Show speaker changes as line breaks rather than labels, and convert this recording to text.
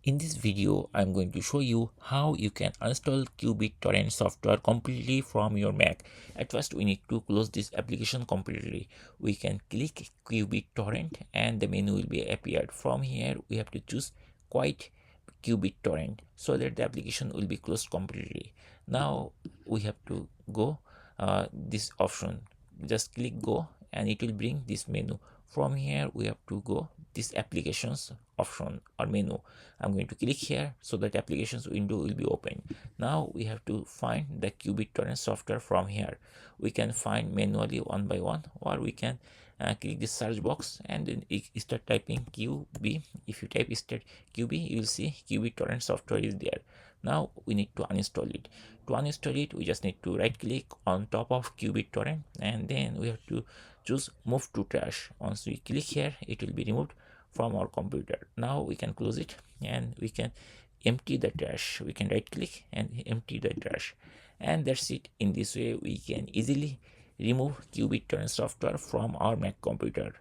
In this video, I'm going to show you how you can install Qubit torrent software completely from your Mac. At first, we need to close this application completely. We can click Qubit torrent and the menu will be appeared. From here, we have to choose Quiet Qubit torrent so that the application will be closed completely. Now we have to go this option. Just click go and it will bring this menu. From here, we have to go this applications option or menu. I'm going to click here so that applications window will be open. Now we have to find the Qubit torrent software. From here we can find manually one by one, or we can click the search box and then start typing QB. If you type start QB, you will see Qubit torrent software is there. Now we need to uninstall it. To uninstall it, we just need to right click on top of Qubit torrent and then we have to choose move to trash. Once we click here, it will be removed from our computer. Now we can close it and we can empty the trash. We can right click and empty the trash, and that's it. In this way we can easily remove Qubit torrent software from our Mac computer.